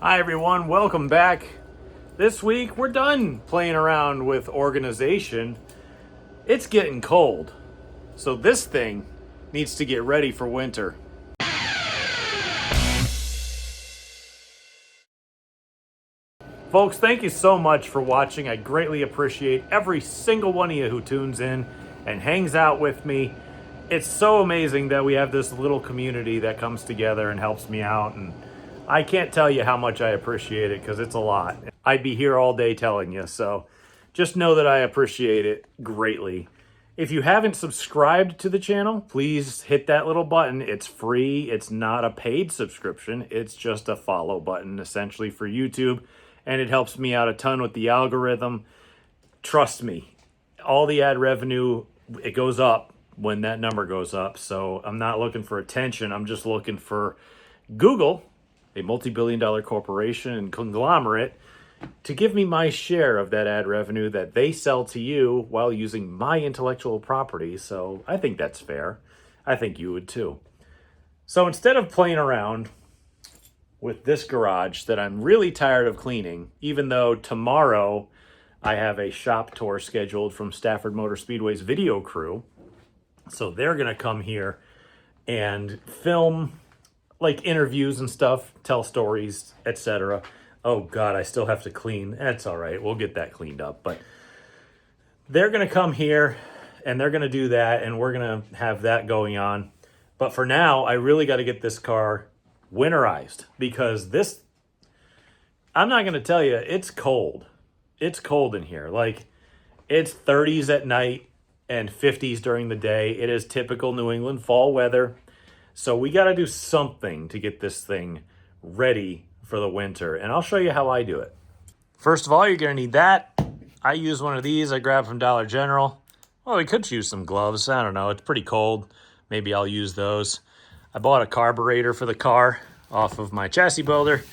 Hi everyone, welcome back. This week we're done playing around with organization. It's getting cold, so this thing needs to get ready for winter. Folks, thank you so much for watching. I greatly appreciate every single one of you who tunes in and hangs out with me. It's so amazing that we have this little community that comes together and helps me out, and I can't tell you how much I appreciate it because it's a lot. I'd be here all day telling you, so just know that I appreciate it greatly. If you haven't subscribed to the channel, please hit that little button. It's free. It's not a paid subscription. It's just a follow button essentially for YouTube, and it helps me out a ton with the algorithm. Trust me, all the ad revenue, it goes up when that number goes up, so I'm not looking for attention. I'm just looking for Google, a multi-billion-dollar corporation and conglomerate, to give me my share of that ad revenue that they sell to you while using my intellectual property. So I think that's fair. I think you would too. So instead of playing around with this garage that I'm really tired of cleaning, even though tomorrow I have a shop tour scheduled from Stafford Speedway's video crew, so they're going to come here and film like interviews and stuff, tell stories, etc. Oh God, I still have to clean. That's all right. We'll get that cleaned up. But they're going to come here and they're going to do that, and we're going to have that going on. But for now, I really got to get this car winterized because this, I'm not going to tell you, it's cold. It's cold in here. Like, it's 30s at night and 50s during the day. It is typical New England fall weather. So we got to do something to get this thing ready for the winter, and I'll show you how I do it. First of all, you're going to need that. I use one of these I grabbed from Dollar General. Well, we could use some gloves. I don't know. It's pretty cold. Maybe I'll use those. I bought a carburetor for the car off of my chassis builder.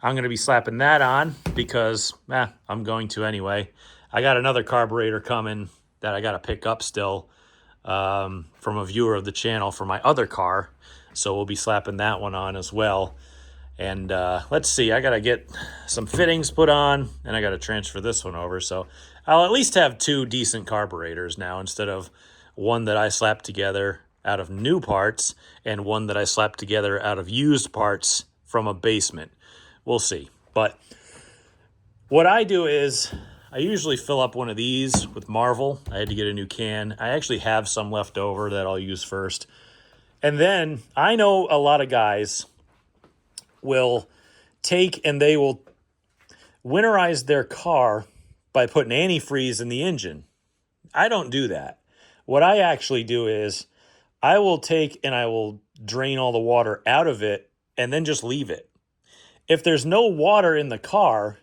I'm going to be slapping that on because I'm going to anyway. I got another carburetor coming that I got to pick up still from a viewer of the channel for my other car. So we'll be slapping that one on as well. And let's see, I got to get some fittings put on, and I got to transfer this one over. So I'll at least have two decent carburetors now instead of one that I slapped together out of new parts and one that I slapped together out of used parts from a basement. We'll see. But what I do is I usually fill up one of these with Marvel. I had to get a new can. I actually have some left over that I'll use first. And then I know a lot of guys will take and they will winterize their car by putting antifreeze in the engine. I don't do that. What I actually do is I will take and I will drain all the water out of it and then just leave it. If there's no water in the car,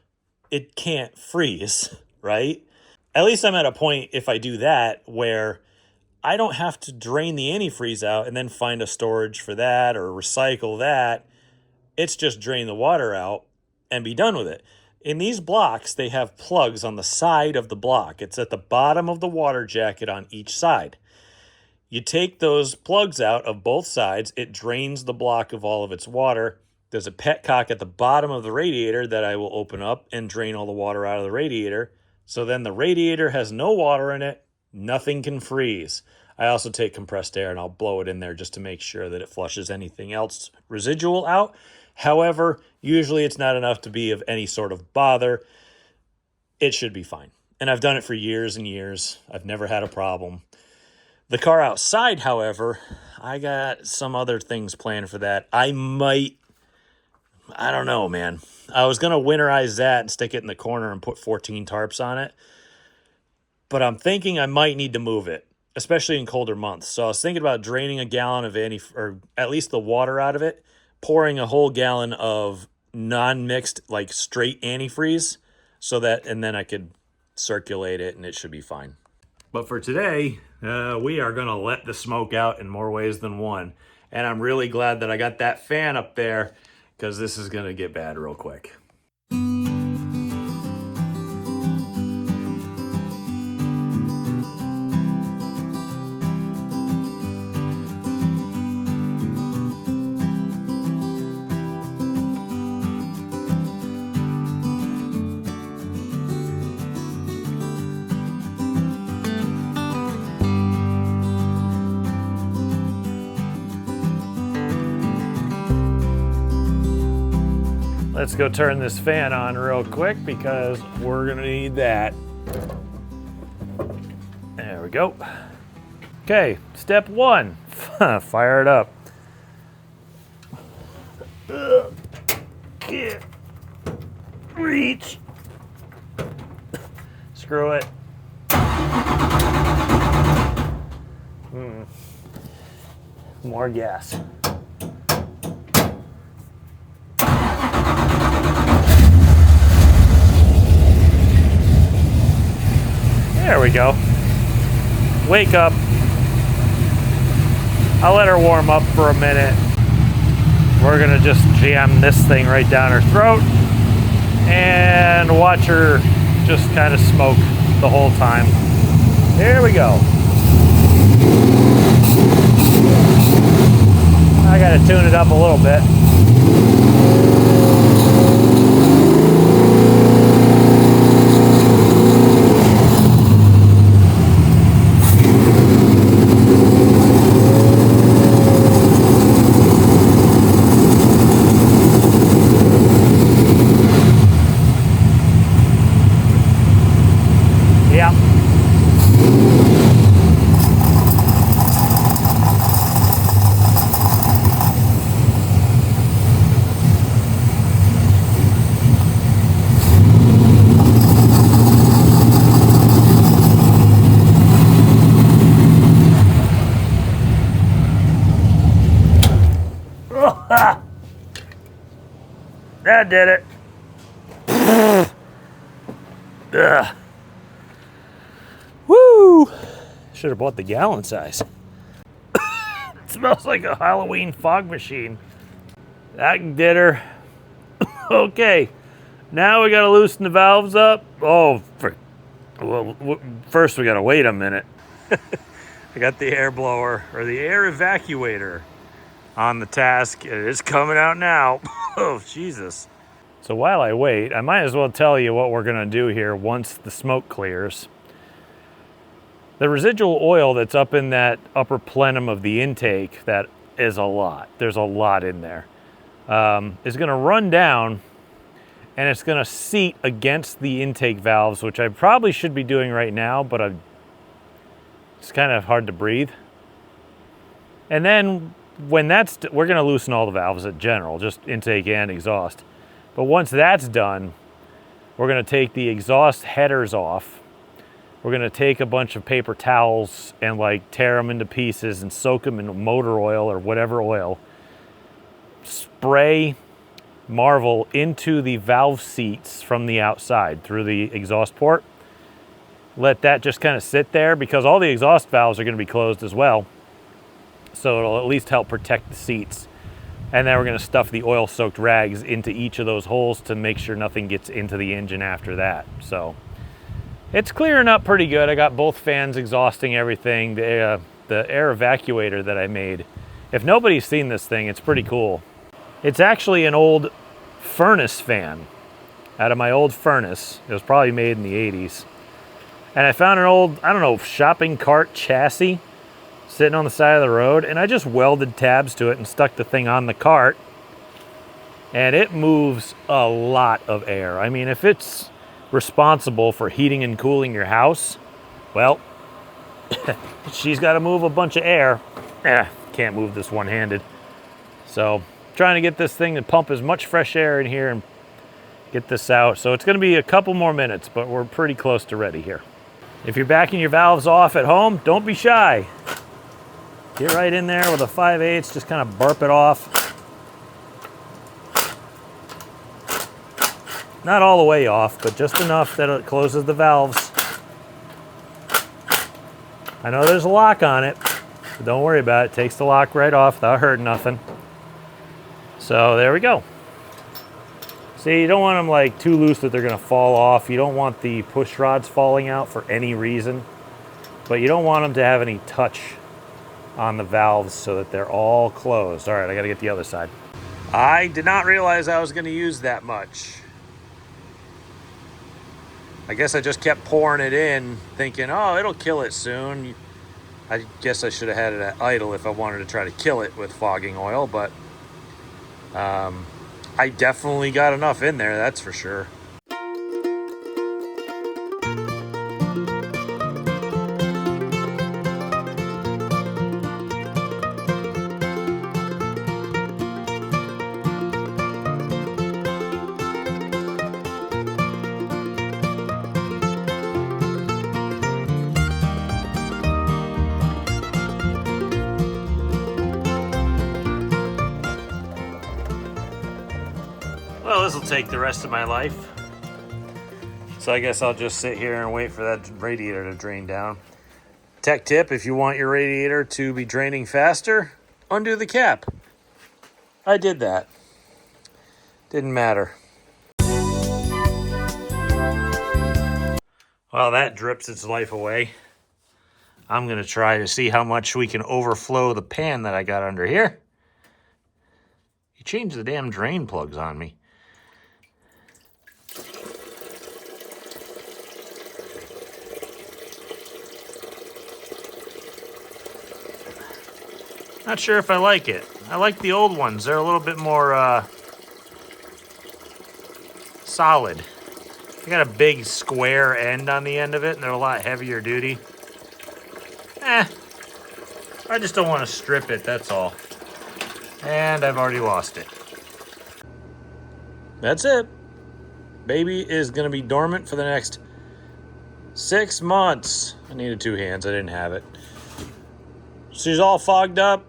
it can't freeze, right? At least I'm at a point, if I do that, where I don't have to drain the antifreeze out and then find a storage for that or recycle that. It's just drain the water out and be done with it. In these blocks, they have plugs on the side of the block. It's at the bottom of the water jacket on each side. You take those plugs out of both sides. It drains the block of all of its water. There's a petcock at the bottom of the radiator that I will open up and drain all the water out of the radiator. So then the radiator has no water in it. Nothing can freeze. I also take compressed air and I'll blow it in there just to make sure that it flushes anything else residual out. However, usually it's not enough to be of any sort of bother. It should be fine. And I've done it for years and years. I've never had a problem. The car outside, however, I got some other things planned for that. I don't know, man. I was going to winterize that and stick it in the corner and put 14 tarps on it. But I'm thinking I might need to move it, especially in colder months. So I was thinking about draining a gallon of or at least the water out of it, pouring a whole gallon of non-mixed, like straight antifreeze, so that, and then I could circulate it and it should be fine. But for today, we are going to let the smoke out in more ways than one. And I'm really glad that I got that fan up there because this is going to get bad real quick. let's go turn this fan on real quick because we're gonna need that. There we go. Okay, step one, fire it up. Reach. Screw it. More gas. There we go. Wake up. I'll let her warm up for a minute. We're gonna just jam this thing right down her throat and watch her just kind of smoke the whole time. Here we go. I gotta tune it up a little bit. That did it. Ugh. Woo! Should have bought the gallon size. It smells like a Halloween fog machine. That did her. Okay, now we gotta loosen the valves up. Oh, well, first we gotta wait a minute. I got the air blower, or the air evacuator, on the task. It is coming out now. Oh, Jesus. So while I wait, I might as well tell you what we're gonna do here once the smoke clears. The residual oil that's up in that upper plenum of the intake, that is a lot. There's a lot in there. Is gonna run down and it's gonna seat against the intake valves, which I probably should be doing right now, but it's kind of hard to breathe. And then when we're gonna loosen all the valves in general, just intake and exhaust. But once that's done, we're gonna take the exhaust headers off. We're gonna take a bunch of paper towels and like tear them into pieces and soak them in motor oil or whatever oil. Spray Marvel into the valve seats from the outside through the exhaust port. Let that just kind of sit there because all the exhaust valves are gonna be closed as well. So it'll at least help protect the seats. And then we're gonna stuff the oil-soaked rags into each of those holes to make sure nothing gets into the engine after that. So it's clearing up pretty good. I got both fans exhausting everything. The air evacuator that I made. If nobody's seen this thing, it's pretty cool. It's actually an old furnace fan out of my old furnace. It was probably made in the 80s. And I found an old, I don't know, shopping cart chassis sitting on the side of the road, and I just welded tabs to it and stuck the thing on the cart, and it moves a lot of air. I mean, if it's responsible for heating and cooling your house, well, she's got to move a bunch of air. Can't move this one-handed. So trying to get this thing to pump as much fresh air in here and get this out. So it's going to be a couple more minutes, but we're pretty close to ready here. If you're backing your valves off at home, don't be shy. Get right in there with a 5/8, just kind of burp it off. Not all the way off, but just enough that it closes the valves. I know there's a lock on it, but don't worry about it. It takes the lock right off without hurting nothing. So there we go. See, you don't want them like too loose that they're gonna fall off. You don't want the push rods falling out for any reason, but you don't want them to have any touch on the valves so that they're all closed. All right, I gotta get the other side. I did not realize I was gonna use that much. I guess I just kept pouring it in thinking, oh, it'll kill it soon. I guess I should have had it at idle if I wanted to try to kill it with fogging oil, but I definitely got enough in there, that's for sure. Well, this will take the rest of my life. So I guess I'll just sit here and wait for that radiator to drain down. Tech tip, if you want your radiator to be draining faster, undo the cap. I did that. Didn't matter. Well, that drips its life away. I'm going to try to see how much we can overflow the pan that I got under here. You changed the damn drain plugs on me. Not sure if I like it. I like the old ones. They're a little bit more solid. They got a big square end on the end of it, and they're a lot heavier duty. I just don't want to strip it, that's all. And I've already lost it. That's it. Baby is going to be dormant for the next 6 months. I needed 2 hands. I didn't have it. She's all fogged up.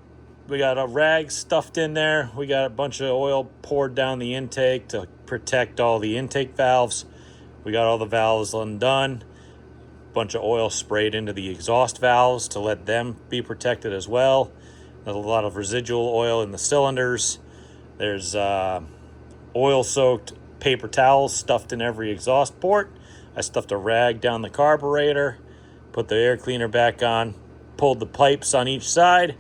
We got a rag stuffed in there. We got a bunch of oil poured down the intake to protect all the intake valves. We got all the valves undone. Bunch of oil sprayed into the exhaust valves to let them be protected as well. There's a lot of residual oil in the cylinders. There's oil-soaked paper towels stuffed in every exhaust port. I stuffed a rag down the carburetor, put the air cleaner back on, pulled the pipes on each side,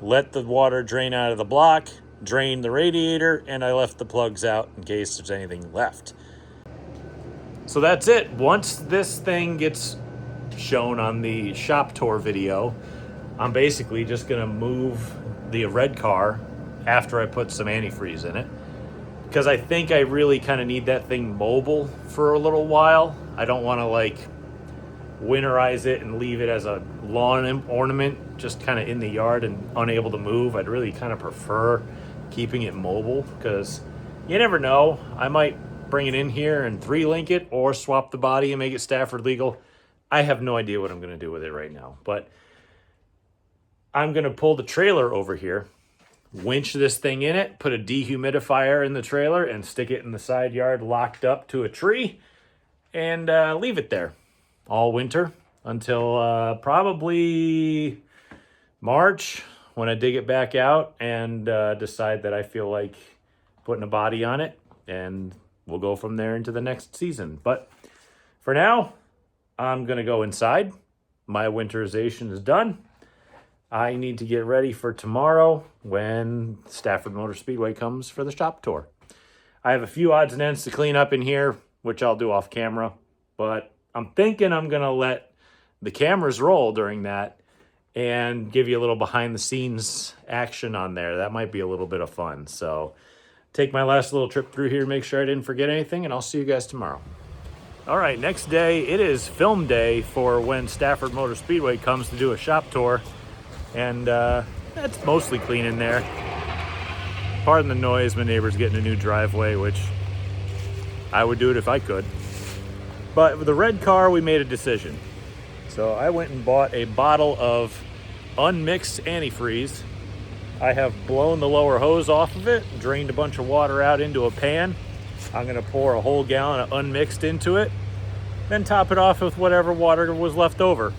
let the water drain out of the block, drained the radiator, and I left the plugs out in case there's anything left. So that's it. Once this thing gets shown on the shop tour video, I'm basically just gonna move the red car after I put some antifreeze in it, because I think I really kind of need that thing mobile for a little while. I don't want to like winterize it and leave it as a lawn ornament just kind of in the yard and unable to move. I'd really kind of prefer keeping it mobile, because you never know. I might bring it in here and 3-link it or swap the body and make it Stafford legal. I have no idea what I'm going to do with it right now, but I'm going to pull the trailer over here, winch this thing in it, put a dehumidifier in the trailer, and stick it in the side yard locked up to a tree, and leave it there all winter until probably March, when I dig it back out and decide that I feel like putting a body on it, and we'll go from there into the next season. But for now, I'm going to go inside. My winterization is done. I need to get ready for tomorrow when Stafford Motor Speedway comes for the shop tour. I have a few odds and ends to clean up in here, which I'll do off camera, but I'm thinking I'm going to let the cameras roll during that and give you a little behind the scenes action on there. That might be a little bit of fun. So take my last little trip through here, make sure I didn't forget anything, and I'll see you guys tomorrow. All right, next day, it is film day for when Stafford Motor Speedway comes to do a shop tour. And that's mostly clean in there. Pardon the noise, my neighbor's getting a new driveway, which I would do it if I could. But with the red car, we made a decision. So I went and bought a bottle of unmixed antifreeze. I have blown the lower hose off of it, drained a bunch of water out into a pan. I'm gonna pour a whole gallon of unmixed into it, then top it off with whatever water was left over.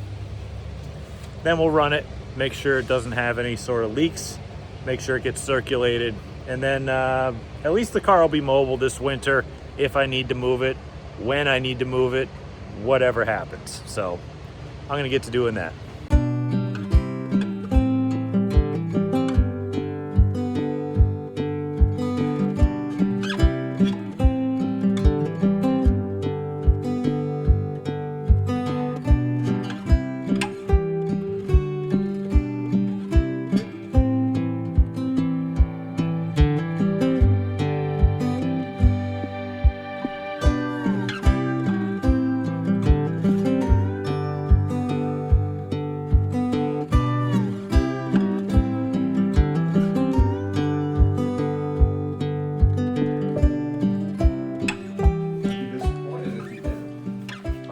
Then we'll run it, make sure it doesn't have any sort of leaks, make sure it gets circulated, and then at least the car will be mobile this winter if I need to move it, when I need to move it, whatever happens. So I'm gonna get to doing that.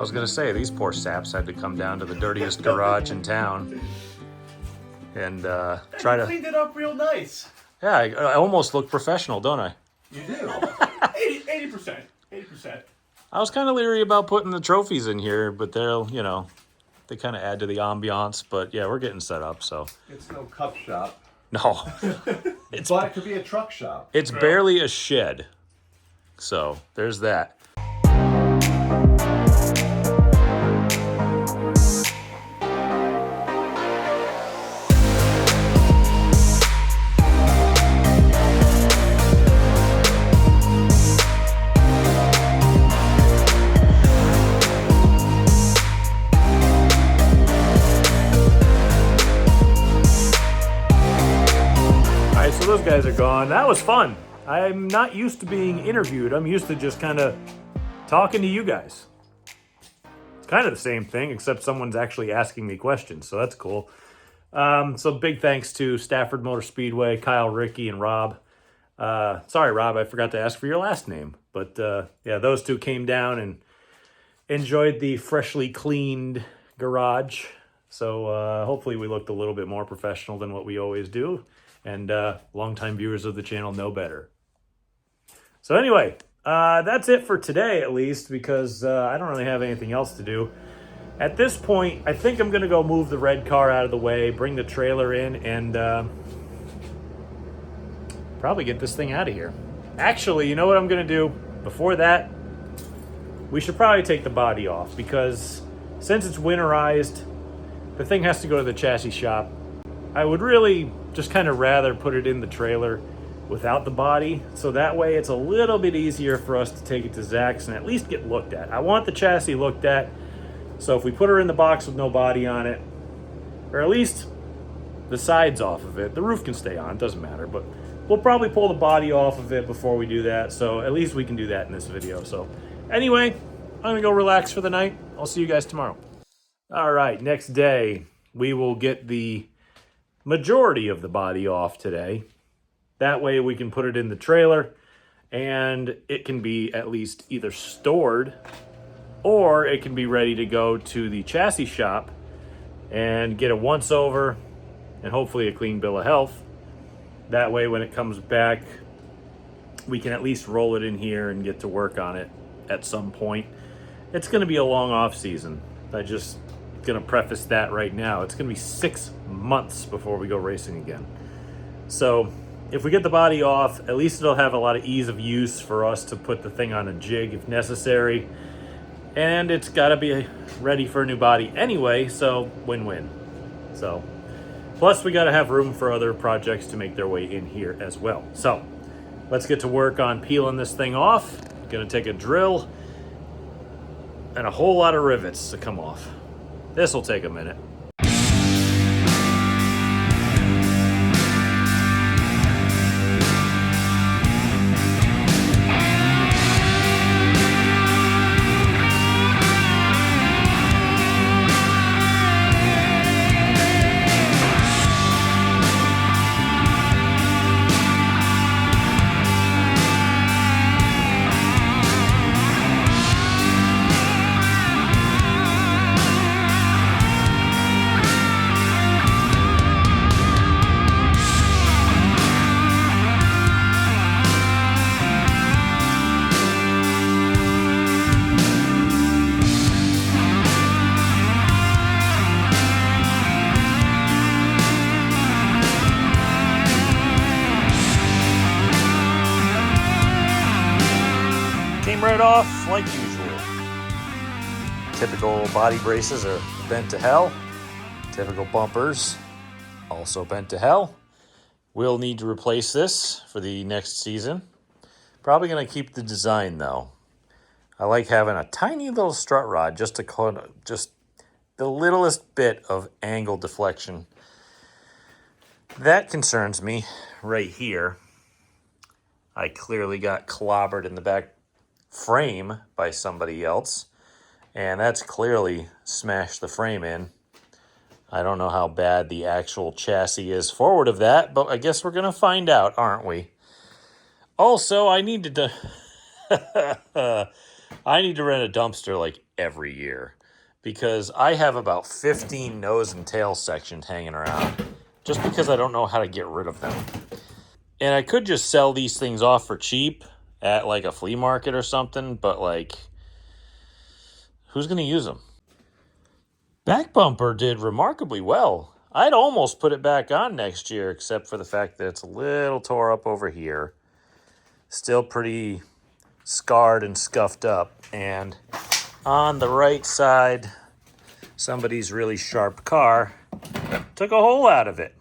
I was gonna say, these poor saps had to come down to the dirtiest garage in town and try to cleaned it up real nice. Yeah, I almost look professional, don't I? You do. 80%. 80%. I was kind of leery about putting the trophies in here, but they'll, you know, they kind of add to the ambiance. But yeah, we're getting set up, so. It's no cup shop. No. But it could be a truck shop. It's barely a shed. So there's that. So those guys are gone. That was fun. I'm not used to being interviewed. I'm used to just kind of talking to you guys. It's kind of the same thing, except someone's actually asking me questions, so that's cool. So big thanks to Stafford Motor Speedway, Kyle, Ricky, and Rob. Sorry, Rob, I forgot to ask for your last name. But yeah, those two came down and enjoyed the freshly cleaned garage. So hopefully we looked a little bit more professional than what we always do. And longtime viewers of the channel know better. So anyway, that's it for today, at least, because I don't really have anything else to do. At this point, I think I'm going to go move the red car out of the way, bring the trailer in, and probably get this thing out of here. Actually, you know what I'm going to do? Before that, we should probably take the body off, because since it's winterized, the thing has to go to the chassis shop. I would really just kind of rather put it in the trailer without the body, so that way it's a little bit easier for us to take it to Zach's and at least get looked at. I want the chassis looked at, so if we put her in the box with no body on it, or at least the sides off of it, the roof can stay on, it doesn't matter, but we'll probably pull the body off of it before we do that, so at least we can do that in this video. So anyway, I'm gonna go relax for the night. I'll see you guys tomorrow. All right, next day, we will get the majority of the body off today. That way we can put it in the trailer and it can be at least either stored or it can be ready to go to the chassis shop and get a once over and hopefully a clean bill of health. That way when it comes back, we can at least roll it in here and get to work on it at some point. It's going to be a long off season. I just gonna preface that right now. It's gonna be 6 months before we go racing again. So if we get the body off, at least it'll have a lot of ease of use for us to put the thing on a jig if necessary. And it's gotta be ready for a new body anyway, so win-win. So, plus we gotta have room for other projects to make their way in here as well. So let's get to work on peeling this thing off. Gonna take a drill and a whole lot of rivets to come off. This will take a minute. Right off like usual. Typical body braces are bent to hell. Typical bumpers also bent to hell. We'll need to replace this for the next season. Probably going to keep the design though. I like having a tiny little strut rod just to just the littlest bit of angle deflection. That concerns me right here. I clearly got clobbered in the back frame by somebody else, and that's clearly smashed the frame in. I don't know how bad the actual chassis is forward of that, but I guess we're gonna find out, aren't we? Also, I needed to I need to rent a dumpster like every year because I have about 15 nose and tail sections hanging around just because I don't know how to get rid of them. And I could just sell these things off for cheap at like a flea market or something, but like, who's going to use them? Back bumper did remarkably well. I'd almost put it back on next year, except for the fact that it's a little tore up over here. Still pretty scarred and scuffed up. And on the right side, somebody's really sharp car took a hole out of it.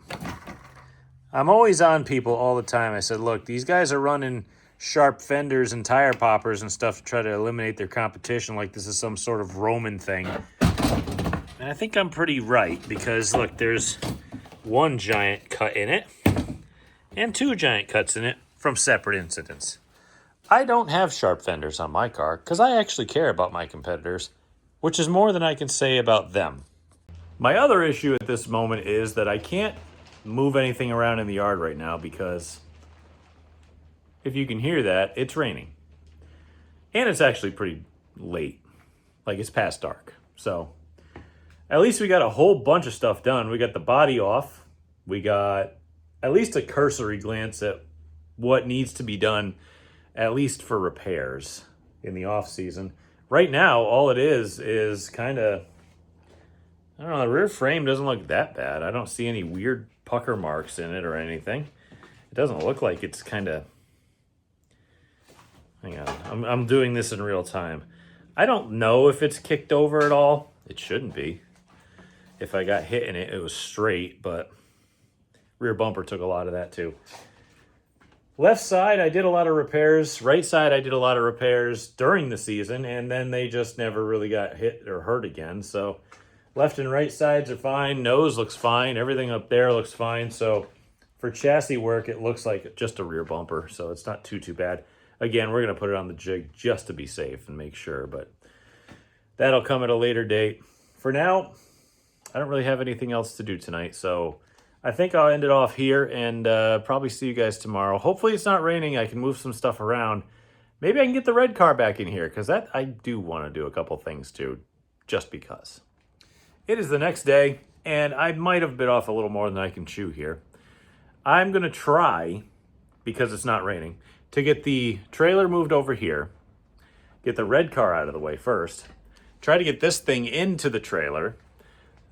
I'm always on people all the time. I said, look, these guys are running sharp fenders and tire poppers and stuff to try to eliminate their competition like this is some sort of Roman thing. And I think I'm pretty right because, look, there's one giant cut in it and two giant cuts in it from separate incidents. I don't have sharp fenders on my car because I actually care about my competitors, which is more than I can say about them. My other issue at this moment is that I can't move anything around in the yard right now because, if you can hear that, it's raining. And it's actually pretty late. Like, it's past dark. So, at least we got a whole bunch of stuff done. We got the body off. We got at least a cursory glance at what needs to be done, at least for repairs in the off season. Right now, all it is kind of, I don't know, the rear frame doesn't look that bad. I don't see any weird pucker marks in it or anything. It doesn't look like it's kind of, hang on, I'm doing this in real time. I don't know if it's kicked over at all. It shouldn't be. If I got hit in it, it was straight, but rear bumper took a lot of that too. Left side, I did a lot of repairs. Right side, I did a lot of repairs during the season, and then they just never really got hit or hurt again. So left and right sides are fine. Nose looks fine. Everything up there looks fine. So for chassis work, it looks like just a rear bumper. So it's not too bad. Again, we're going to put it on the jig just to be safe and make sure, but that'll come at a later date. For now, I don't really have anything else to do tonight, so I think I'll end it off here and probably see you guys tomorrow. Hopefully it's not raining. I can move some stuff around. Maybe I can get the red car back in here, because that I do want to do a couple things too, just because. It is the next day, and I might have bit off a little more than I can chew here. I'm going to try, because it's not raining, to get the trailer moved over here, get the red car out of the way first, try to get this thing into the trailer,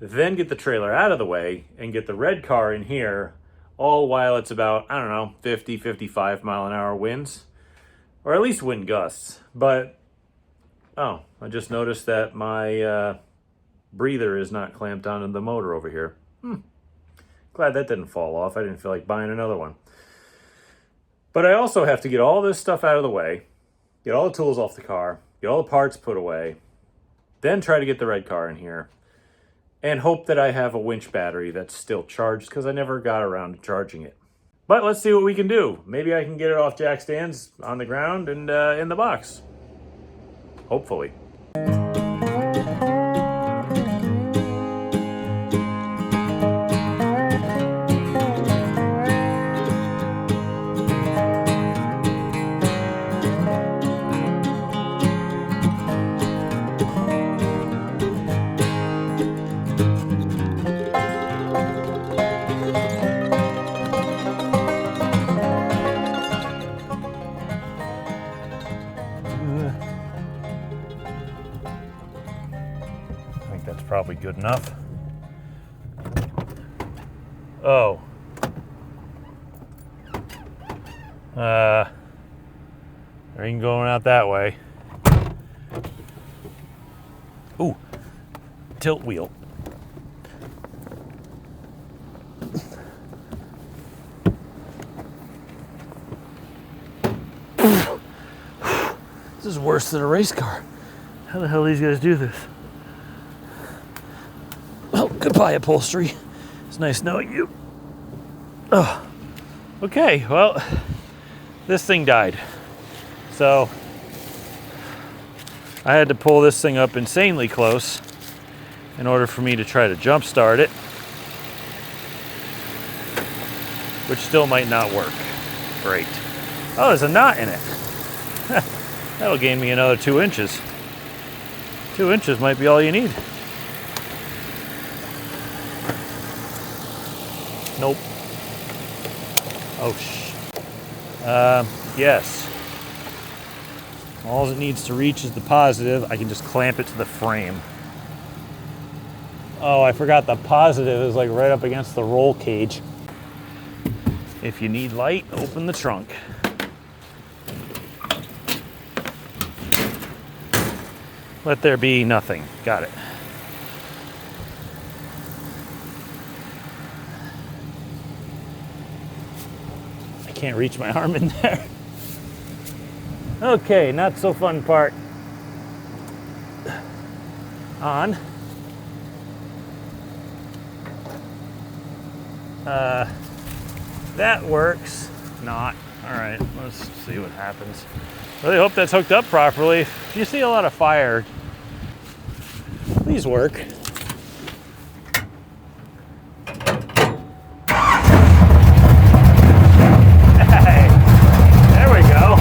then get the trailer out of the way and get the red car in here, all while it's about, I don't know, 50, 55 mile an hour winds, or at least wind gusts. But, oh, I just noticed that my breather is not clamped onto the motor over here. Glad that didn't fall off. I didn't feel like buying another one. But I also have to get all this stuff out of the way, get all the tools off the car, get all the parts put away, then try to get the red car in here, and hope that I have a winch battery that's still charged because I never got around to charging it. But let's see what we can do. Maybe I can get it off jack stands on the ground and in the box. Hopefully. Probably good enough. Oh. There ain't going out that way. Ooh. Tilt wheel. This is worse than a race car. How the hell do these guys do this? Well, goodbye, upholstery. It's nice knowing you. Oh, okay, well, this thing died. So, I had to pull this thing up insanely close in order for me to try to jump start it, which still might not work. Great. Oh, there's a knot in it. That'll gain me another 2 inches. 2 inches might be all you need. Nope. Oh, yes. All it needs to reach is the positive. I can just clamp it to the frame. Oh, I forgot the positive is like right up against the roll cage. If you need light, open the trunk. Let there be nothing. Got it. I can't reach my arm in there. Okay, not so fun part. On. That works. Not. All right, let's see what happens. Really hope that's hooked up properly. If you see a lot of fire, please work. Hey, there we go.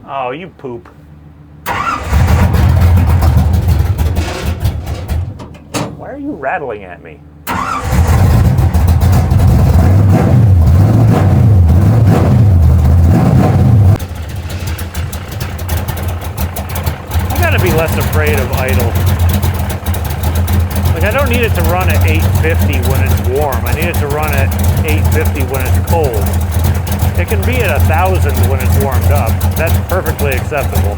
Oh, you poop. Why are you rattling at me? I gotta be less afraid of idle. Like, I don't need it to run at 850 when it's warm. I need it to run at 850 when it's cold. It can be at 1,000 when it's warmed up. That's perfectly acceptable.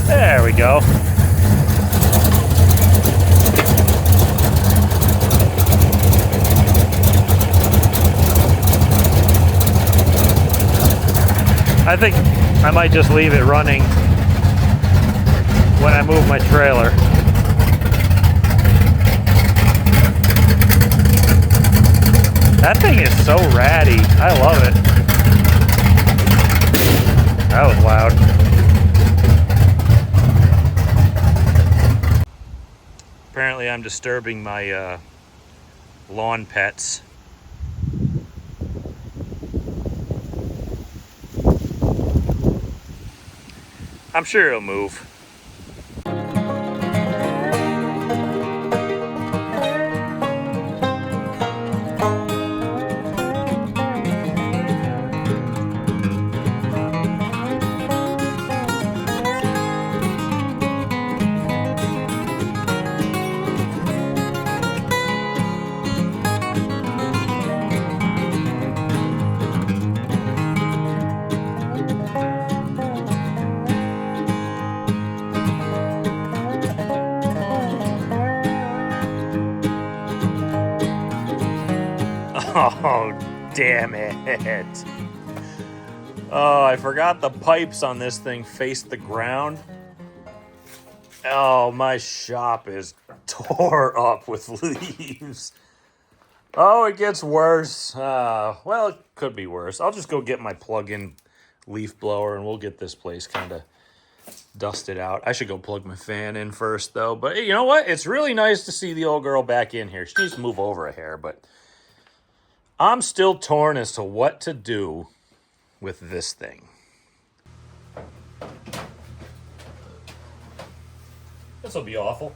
There we go. I think I might just leave it running when I move my trailer. That thing is so ratty. I love it. That was loud. Apparently I'm disturbing my lawn pets. I'm sure it'll move. Oh, damn it. Oh, I forgot the pipes on this thing face the ground. Oh, my shop is tore up with leaves. Oh, it gets worse. Well, it could be worse. I'll just go get my plug-in leaf blower and we'll get this place kind of dusted out. I should go plug my fan in first, though. But you know what? It's really nice to see the old girl back in here. She needs to move over a hair, but I'm still torn as to what to do with this thing. This will be awful.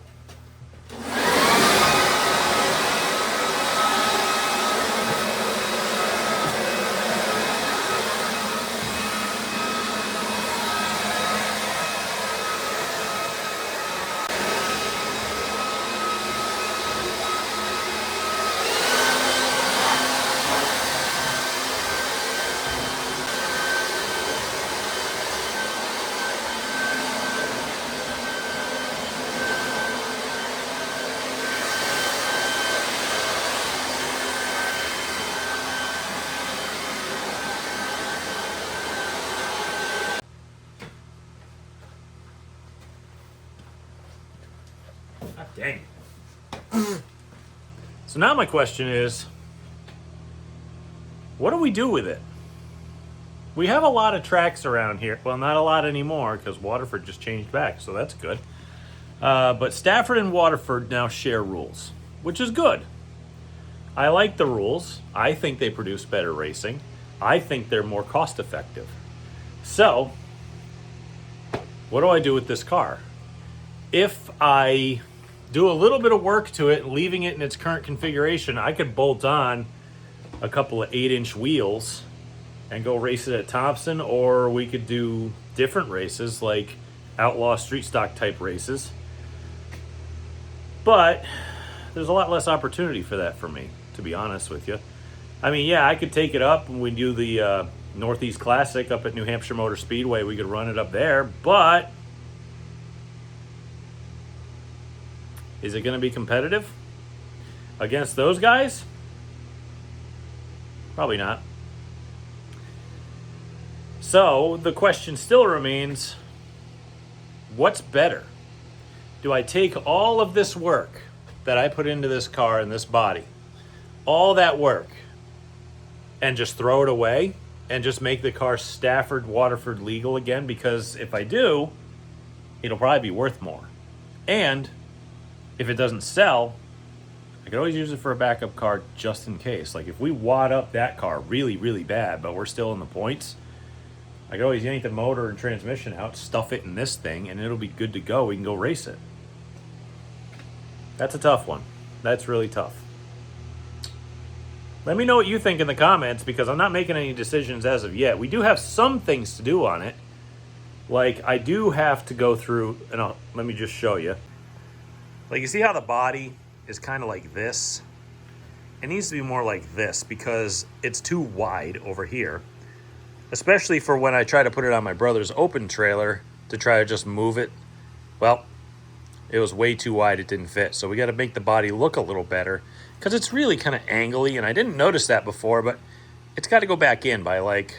Dang. So now my question is, what do we do with it? We have a lot of tracks around here. Well, not a lot anymore because Waterford just changed back, so that's good. But Stafford and Waterford now share rules, which is good. I like the rules. I think they produce better racing. I think they're more cost effective. So, what do I do with this car? If I do a little bit of work to it, leaving it in its current configuration, I could bolt on a couple of 8-inch wheels and go race it at Thompson, or we could do different races like outlaw street stock type races. But there's a lot less opportunity for that for me, to be honest with you. I mean, yeah, I could take it up and we do the Northeast Classic up at New Hampshire Motor Speedway. We could run it up there, but is it going to be competitive against those guys? Probably not. So the question still remains, what's better? Do I take all of this work that I put into this car and this body, all that work, and just throw it away and just make the car Stafford Waterford legal again? Because if I do, it'll probably be worth more. And if it doesn't sell, I could always use it for a backup car just in case. Like if we wad up that car really, really bad, but we're still in the points, I could always yank the motor and transmission out, stuff it in this thing, and it'll be good to go. We can go race it. That's a tough one. That's really tough. Let me know what you think in the comments, because I'm not making any decisions as of yet. We do have some things to do on it. Like, I do have to go through, and let me just show you. Like, you see how the body is kind of like this? It needs to be more like this because it's too wide over here. Especially for when I try to put it on my brother's open trailer to try to just move it. Well, it was way too wide, it didn't fit. So we got to make the body look a little better because it's really kind of angly, and I didn't notice that before, but it's got to go back in by like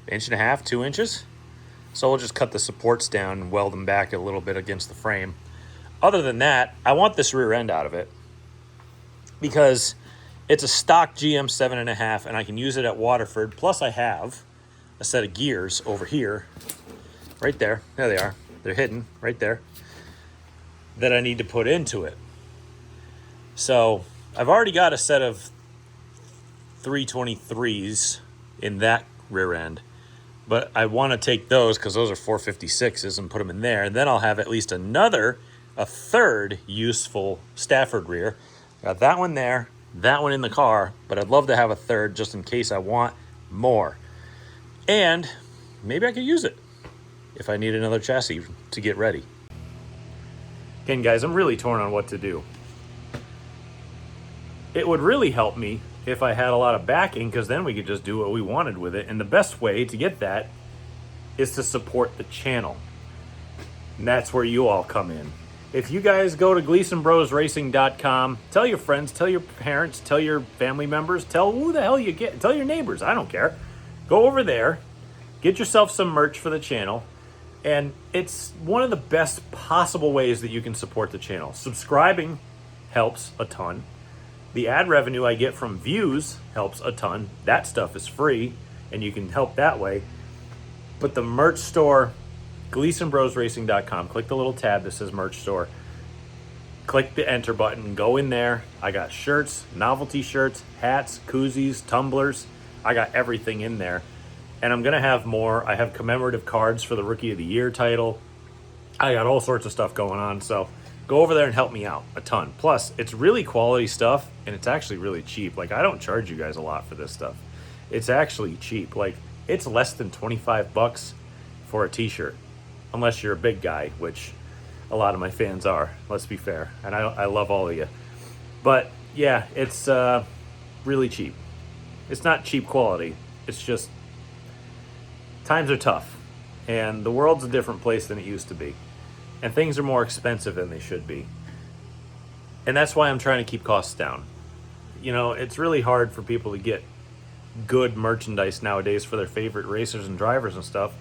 1.5 inches, 2 inches. So we'll just cut the supports down and weld them back a little bit against the frame. Other than that, I want this rear end out of it because it's a stock GM 7.5, and I can use it at Waterford. Plus I have a set of gears over here, right there. There they are. They're hidden right there, that I need to put into it. So I've already got a set of 323s in that rear end, but I want to take those because those are 456s and put them in there. And then I'll have at least a third useful Stafford rear. Got that one there, that one in the car, but I'd love to have a third just in case I want more. And maybe I could use it if I need another chassis to get ready. Again, guys, I'm really torn on what to do. It would really help me if I had a lot of backing, because then we could just do what we wanted with it. And the best way to get that is to support the channel. And that's where you all come in. If you guys go to GleasonBrosRacing.com, tell your friends, tell your parents, tell your family members, tell who the hell you get, tell your neighbors, I don't care. Go over there, get yourself some merch for the channel, and it's one of the best possible ways that you can support the channel. Subscribing helps a ton. The ad revenue I get from views helps a ton. That stuff is free, and you can help that way. But the merch store, GleasonBrosRacing.com, click the little tab that says merch store. Click the enter button, go in there. I got shirts, novelty shirts, hats, koozies, tumblers. I got everything in there. And I'm going to have more. I have commemorative cards for the Rookie of the Year title. I got all sorts of stuff going on. So go over there and help me out a ton. Plus, it's really quality stuff, and it's actually really cheap. Like, I don't charge you guys a lot for this stuff. It's actually cheap. Like, it's less than 25 bucks for a t-shirt. Unless you're a big guy, which a lot of my fans are, let's be fair. And I love all of you. But, yeah, it's really cheap. It's not cheap quality. It's just, times are tough. And the world's a different place than it used to be. And things are more expensive than they should be. And that's why I'm trying to keep costs down. You know, it's really hard for people to get good merchandise nowadays for their favorite racers and drivers and stuff.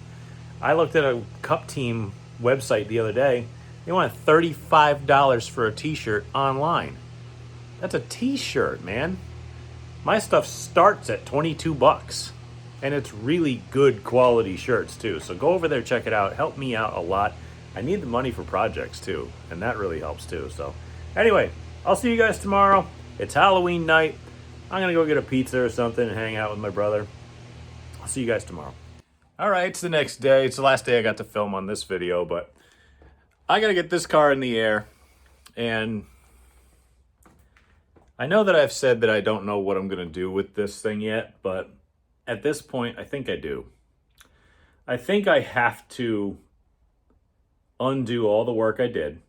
I looked at a Cup Team website the other day. They wanted $35 for a t-shirt online. That's a t-shirt, man. My stuff starts at 22 bucks. And it's really good quality shirts too. So go over there, check it out. Help me out a lot. I need the money for projects too, and that really helps too. So anyway, I'll see you guys tomorrow. It's Halloween night. I'm gonna go get a pizza or something and hang out with my brother. I'll see you guys tomorrow. All right, it's the next day. It's the last day I got to film on this video, but I gotta get this car in the air. And I know that I've said that I don't know what I'm gonna do with this thing yet, but at this point, I think I do. I think I have to undo all the work I did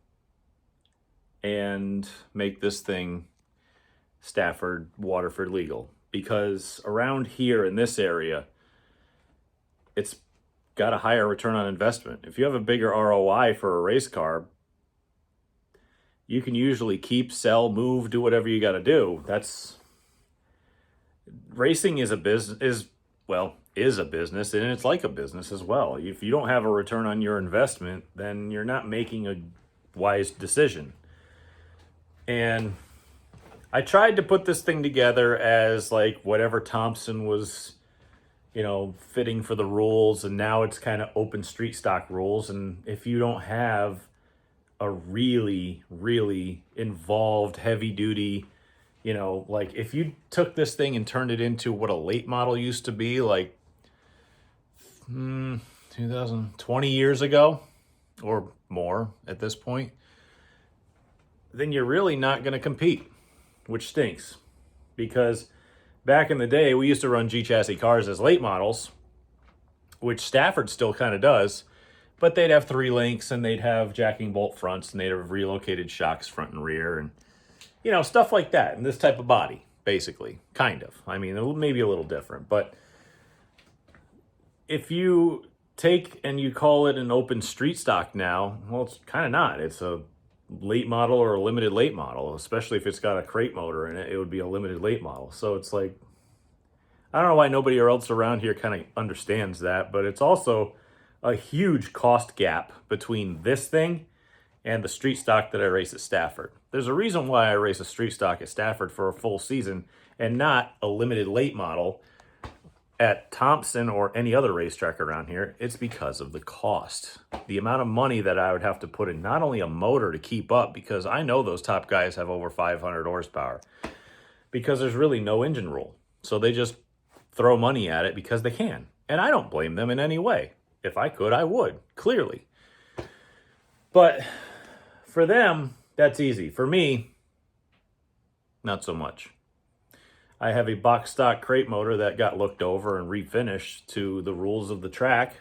and make this thing Stafford, Waterford legal. Because around here in this area, it's got a higher return on investment. If you have a bigger ROI for a race car, you can usually keep, sell, move, do whatever you got to do. Racing is a business, is a business, and it's like a business as well. If you don't have a return on your investment, then you're not making a wise decision. And I tried to put this thing together as like whatever Thompson was, fitting for the rules, and now it's kind of open street stock rules. And if you don't have a really, really involved, heavy duty, like if you took this thing and turned it into what a late model used to be, like 20 years ago or more at this point, then you're really not going to compete, which stinks. Because back in the day, we used to run G chassis cars as late models, which Stafford still kind of does, but they'd have 3 links and they'd have jacking bolt fronts and they'd have relocated shocks front and rear and stuff like that, and this type of body, basically, kind of. I mean, maybe a little different, but if you take and you call it an open street stock now, well, it's kind of not. It's a late model or a limited late model, especially if it's got a crate motor in it, it would be a limited late model. So it's like, I don't know why nobody else around here kind of understands that, but it's also a huge cost gap between this thing and the street stock that I race at Stafford. There's a reason why I race a street stock at Stafford for a full season and not a limited late model at Thompson or any other racetrack around here. It's because of the cost. The amount of money that I would have to put in not only a motor to keep up, because I know those top guys have over 500 horsepower, because there's really no engine rule. So they just throw money at it because they can. And I don't blame them in any way. If I could, I would, clearly. But for them, that's easy. For me, not so much. I have a box stock crate motor that got looked over and refinished to the rules of the track.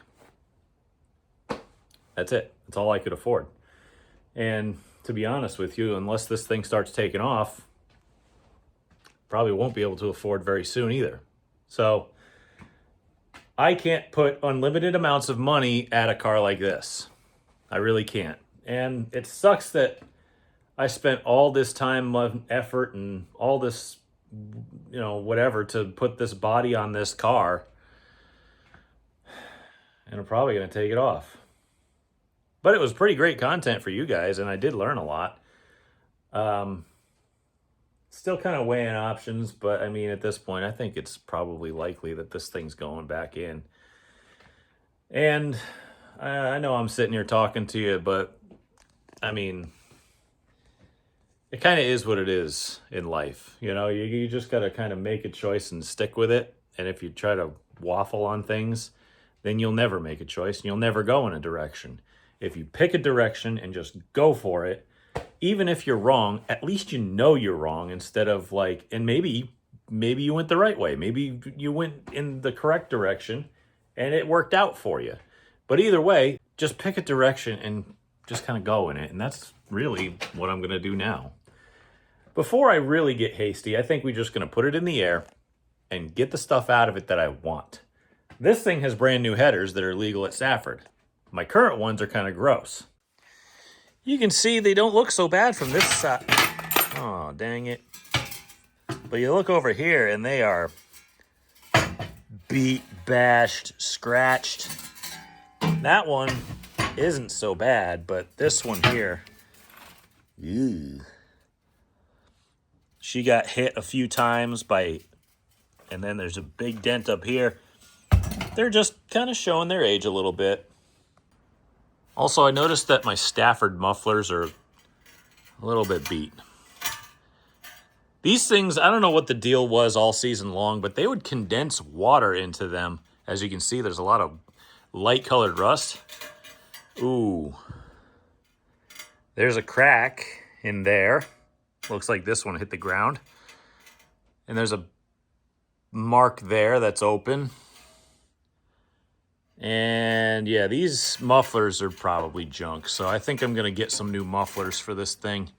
That's it. That's all I could afford. And to be honest with you, unless this thing starts taking off, probably won't be able to afford very soon either. So I can't put unlimited amounts of money at a car like this. I really can't. And it sucks that I spent all this time and effort and all this, whatever, to put this body on this car. And I'm probably going to take it off. But it was pretty great content for you guys, and I did learn a lot. Still kind of weighing options, but I mean, at this point, I think it's probably likely that this thing's going back in. And I know I'm sitting here talking to you, but I mean, it kind of is what it is in life. You just got to kind of make a choice and stick with it. And if you try to waffle on things, then you'll never make a choice and you'll never go in a direction. If you pick a direction and just go for it, even if you're wrong, at least you know you're wrong, instead of like, and maybe you went the right way. Maybe you went in the correct direction and it worked out for you. But either way, just pick a direction and just kind of go in it. And that's really what I'm going to do now. Before I really get hasty, I think we're just going to put it in the air and get the stuff out of it that I want. This thing has brand new headers that are legal at Stafford. My current ones are kind of gross. You can see they don't look so bad from this side. Oh, dang it. But you look over here and they are beat, bashed, scratched. That one isn't so bad, but this one here, ew. She got hit a few times by And then there's a big dent up here. They're just kind of showing their age a little bit. Also, I noticed that my Stafford mufflers are a little bit beat. These things, I don't know what the deal was all season long, but they would condense water into them. As you can see, there's a lot of light-colored rust. Ooh. There's a crack in there. Looks like this one hit the ground. And there's a mark there that's open. And yeah, these mufflers are probably junk. So I think I'm going to get some new mufflers for this thing.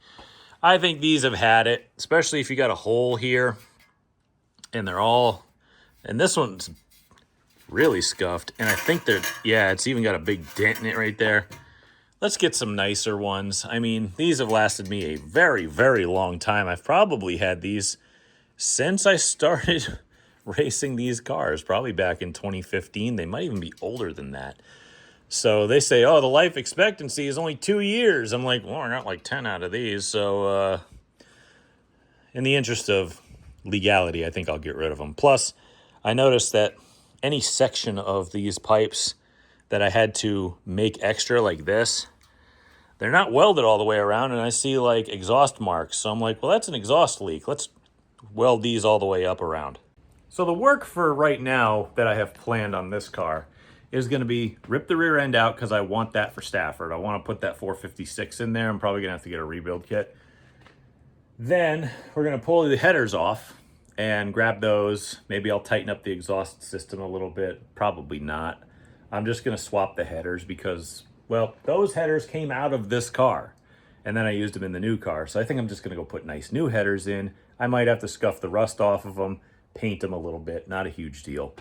I think these have had it, especially if you got a hole here. And they're all, and this one's really scuffed. And I think they're, yeah, it's even got a big dent in it right there. Let's get some nicer ones. I mean, these have lasted me a very, very long time. I've probably had these since I started racing these cars, probably back in 2015. They might even be older than that. So they say, oh, the life expectancy is only 2 years. I'm like, well, I got like 10 out of these. So in the interest of legality, I think I'll get rid of them. Plus, I noticed that any section of these pipes that I had to make extra like this, they're not welded all the way around, and I see like exhaust marks. So I'm like, well, that's an exhaust leak. Let's weld these all the way up around. So the work for right now that I have planned on this car is going to be rip the rear end out because I want that for Stafford. I want to put that 456 in there. I'm probably going to have to get a rebuild kit. Then we're going to pull the headers off and grab those. Maybe I'll tighten up the exhaust system a little bit. Probably not. I'm just going to swap the headers because, well, those headers came out of this car. And then I used them in the new car. So I think I'm just going to go put nice new headers in. I might have to scuff the rust off of them, paint them a little bit. Not a huge deal.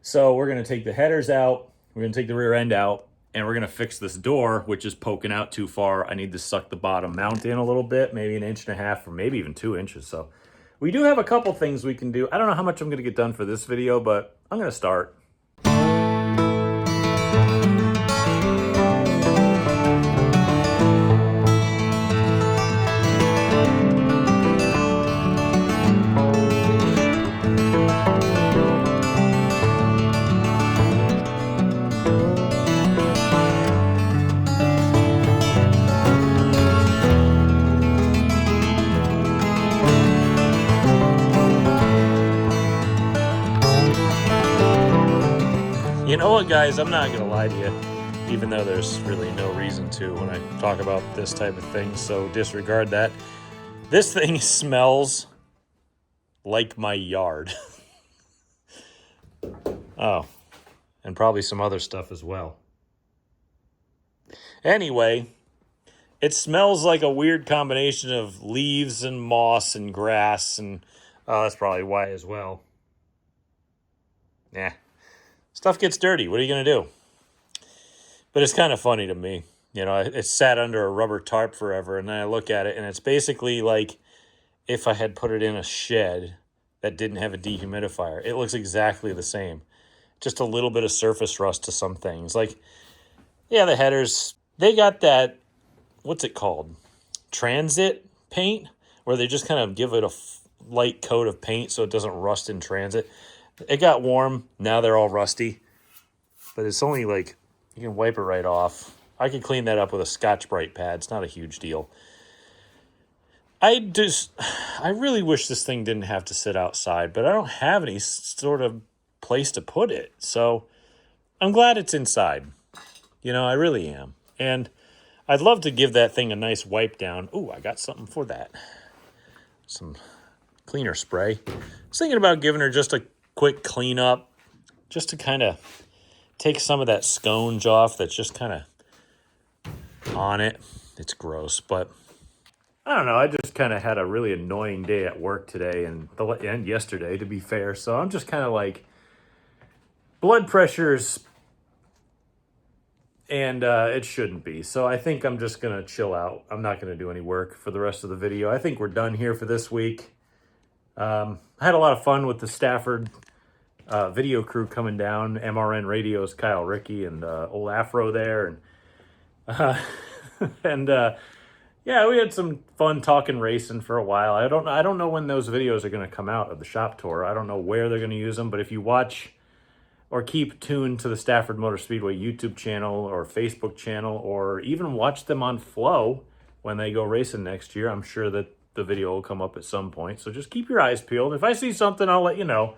So we're going to take the headers out. We're going to take the rear end out. And we're going to fix this door, which is poking out too far. I need to suck the bottom mount in a little bit, maybe 1.5 inches or maybe even 2 inches. So we do have a couple things we can do. I don't know how much I'm going to get done for this video, but I'm going to start. You know what, guys? I'm not going to lie to you, even though there's really no reason to when I talk about this type of thing, so disregard that. This thing smells like my yard. Oh, and probably some other stuff as well. Anyway, it smells like a weird combination of leaves and moss and grass, and that's probably why as well. Yeah. Stuff gets dirty. What are you going to do? But it's kind of funny to me. You know, it sat under a rubber tarp forever, and then I look at it, and it's basically like if I had put it in a shed that didn't have a dehumidifier. It looks exactly the same. Just a little bit of surface rust to some things. Like, yeah, the headers, they got that, what's it called? Transit paint, where they just kind of give it a light coat of paint so it doesn't rust in transit. It got warm. Now they're all rusty. But it's only like, you can wipe it right off. I could clean that up with a Scotch-Brite pad. It's not a huge deal. I really wish this thing didn't have to sit outside, but I don't have any sort of place to put it. So I'm glad it's inside. You know, I really am. And I'd love to give that thing a nice wipe down. Ooh, I got something for that. Some cleaner spray. I was thinking about giving her just a quick cleanup, just to kind of take some of that sconge off that's just kind of on it. It's gross, but I don't know. I just kind of had a really annoying day at work today and yesterday, to be fair. So I'm just kind of like, blood pressure's, and it shouldn't be. So I think I'm just going to chill out. I'm not going to do any work for the rest of the video. I think we're done here for this week. I had a lot of fun with the Stafford video crew coming down. MRN Radio's Kyle Rickey and old Afro there. And, and Yeah, we had some fun talking racing for a while. I don't know when those videos are going to come out of the shop tour. I don't know where they're going to use them, but if you watch or keep tuned to the Stafford Motor Speedway YouTube channel or Facebook channel, or even watch them on Flow when they go racing next year, I'm sure that the video will come up at some point. So just keep your eyes peeled. If I see something, I'll let you know.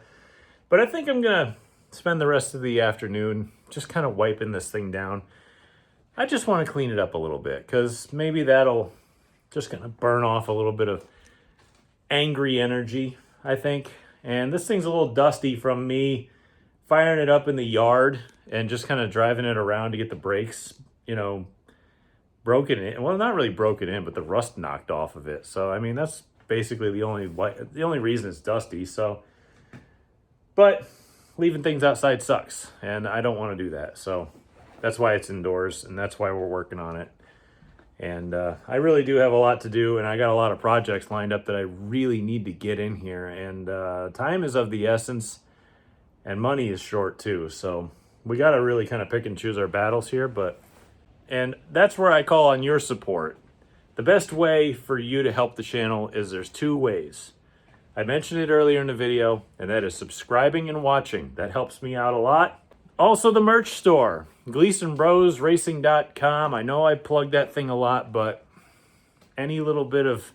But I think I'm going to spend the rest of the afternoon just kind of wiping this thing down. I just want to clean it up a little bit, because maybe that'll just kind of burn off a little bit of angry energy, I think. And this thing's a little dusty from me firing it up in the yard and just kind of driving it around to get the brakes, you know, broken in. Well, not really broken in, but the rust knocked off of it. So, I mean, that's basically the only reason it's dusty. So, but leaving things outside sucks, and I don't want to do that. So that's why it's indoors, and that's why we're working on it. And I really do have a lot to do, and I got a lot of projects lined up that I really need to get in here. And time is of the essence, and money is short too. So we got to really kind of pick and choose our battles here. And that's where I call on your support. The best way for you to help the channel is there's two ways. I mentioned it earlier in the video, and that is subscribing and watching. That helps me out a lot. Also, the merch store, GleasonBrosRacing.com. I know I plugged that thing a lot, but any little bit of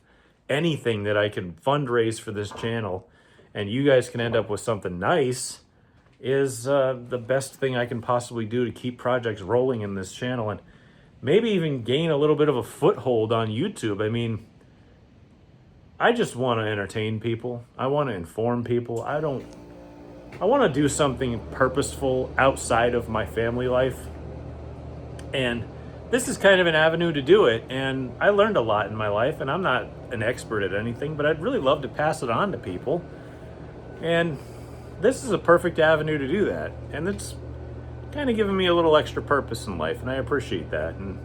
anything that I can fundraise for this channel and you guys can end up with something nice is the best thing I can possibly do to keep projects rolling in this channel and maybe even gain a little bit of a foothold on YouTube. I mean, I just want to entertain people. I want to inform people. I want to do something purposeful outside of my family life. And this is kind of an avenue to do it. And I learned a lot in my life, and I'm not an expert at anything, but I'd really love to pass it on to people. And this is a perfect avenue to do that. And it's kind of given me a little extra purpose in life, and I appreciate that. And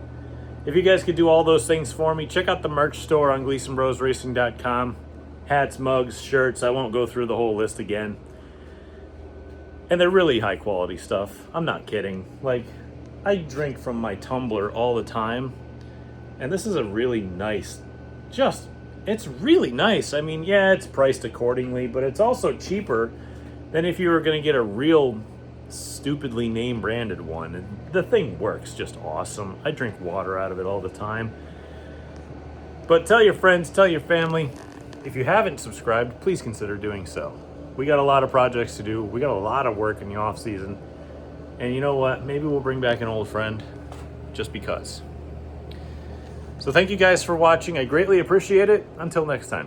if you guys could do all those things for me, check out the merch store on GleasonBrosRacing.com. Hats, mugs, shirts. I won't go through the whole list again. And they're really high quality stuff. I'm not kidding. Like, I drink from my tumbler all the time. And this is a really nice, it's really nice. I mean, yeah, it's priced accordingly, but it's also cheaper than if you were going to get a real stupidly name branded one. And the thing works just awesome. I drink water out of it all the time. But tell your friends, tell your family. If you haven't subscribed, please consider doing so. We got a lot of projects to do. We got a lot of work in the off season. And you know what? Maybe we'll bring back an old friend just because. So thank you guys for watching. I greatly appreciate it. Until next time.